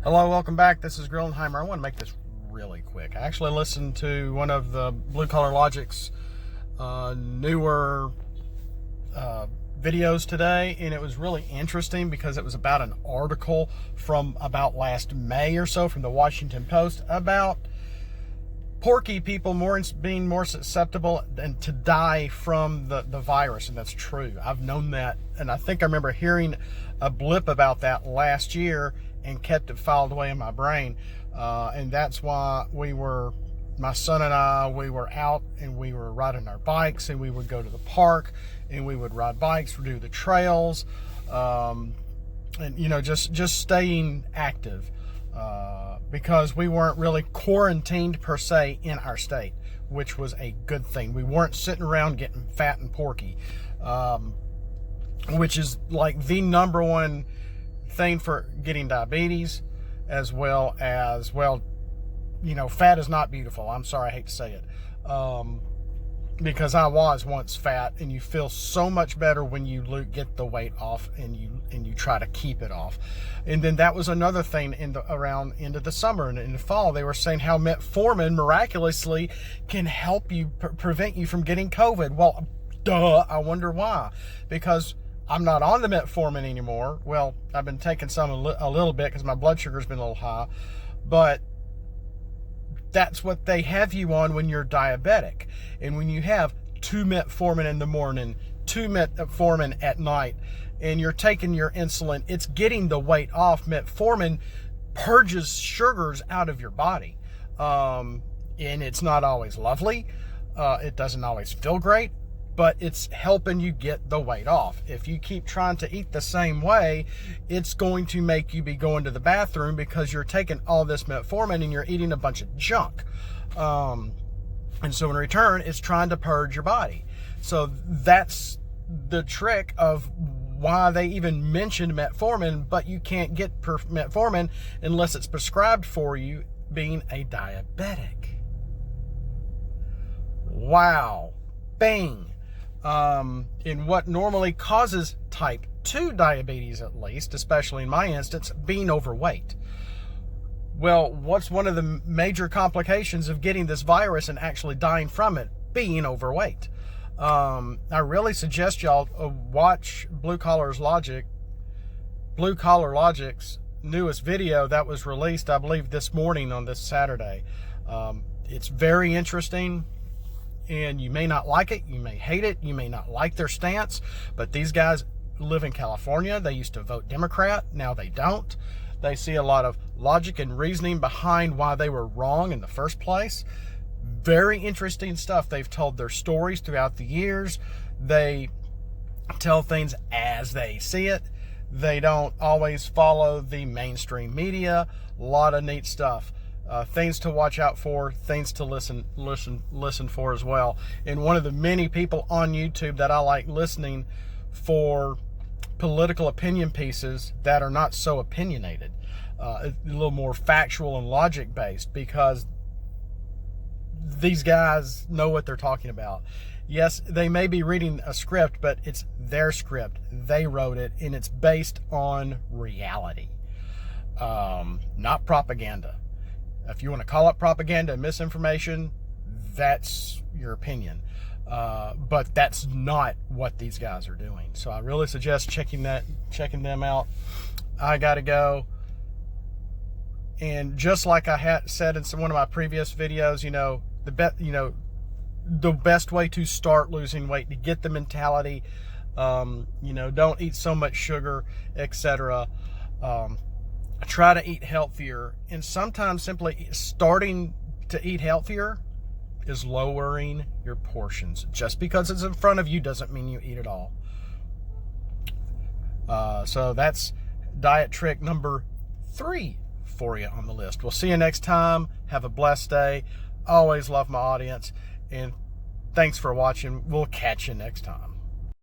Hello, welcome back. This is Grillenheimer. I want to make this really quick. I actually listened to one of the Blue Collar Logic's newer videos today, and it was really interesting because it was about an article from about last May or so from the Washington Post about porky people being more susceptible and to die from the virus, and that's true. I've known that, and I think I remember hearing a blip about that last year and kept it filed away in my brain, and that's why my son and I, we were out and we were riding our bikes, and we would go to the park and we would ride bikes, do the trails, and just staying active, because we weren't really quarantined per se in our state, which was a good thing. We weren't sitting around getting fat and porky, which is like the number one thing for getting diabetes, as well as, fat is not beautiful. I'm sorry, I hate to say it, because I was once fat, and you feel so much better when you get the weight off and you try to keep it off. And then that was another thing around into the summer and in the fall. They were saying how metformin miraculously can help you prevent you from getting COVID. Well, duh, I wonder why. Because I'm not on the metformin anymore. Well, I've been taking some a little bit because my blood sugar's been a little high, but that's what they have you on when you're diabetic. And when you have 2 metformin in the morning, 2 metformin at night, and you're taking your insulin, it's getting the weight off. Metformin purges sugars out of your body, and it's not always lovely. It doesn't always feel great, but it's helping you get the weight off. If you keep trying to eat the same way, it's going to make you be going to the bathroom because you're taking all this metformin and you're eating a bunch of junk. And so in return, it's trying to purge your body. So that's the trick of why they even mentioned metformin, but you can't get metformin unless it's prescribed for you being a diabetic. Wow. Bang. In what normally causes type 2 diabetes, at least, especially in my instance, being overweight. Well, what's one of the major complications of getting this virus and actually dying from it? Being overweight. I really suggest y'all watch Blue Collar Logic's newest video that was released, I believe, this morning on this Saturday. It's very interesting. And you may not like it, you may hate it, you may not like their stance, but these guys live in California. They used to vote Democrat, now they don't. They see a lot of logic and reasoning behind why they were wrong in the first place. Very interesting stuff. They've told their stories throughout the years. They tell things as they see it. They don't always follow the mainstream media. A lot of neat stuff. Things to watch out for, things to listen for as well. And one of the many people on YouTube that I like listening for political opinion pieces that are not so opinionated, a little more factual and logic based, because these guys know what they're talking about. Yes, they may be reading a script, but it's their script. They wrote it, and it's based on reality, not propaganda. If you want to call it propaganda and misinformation, that's your opinion. But that's not what these guys are doing. So I really suggest checking them out. I got to go. And just like I had said in one of my previous videos, the best way to start losing weight, to get the mentality, don't eat so much sugar, etc. Try to eat healthier, and sometimes simply starting to eat healthier is lowering your portions. Just because it's in front of you doesn't mean you eat it all. So that's diet trick number 3 for you on the list. We'll see you next time. Have a blessed day. Always love my audience, and thanks for watching. We'll catch you next time.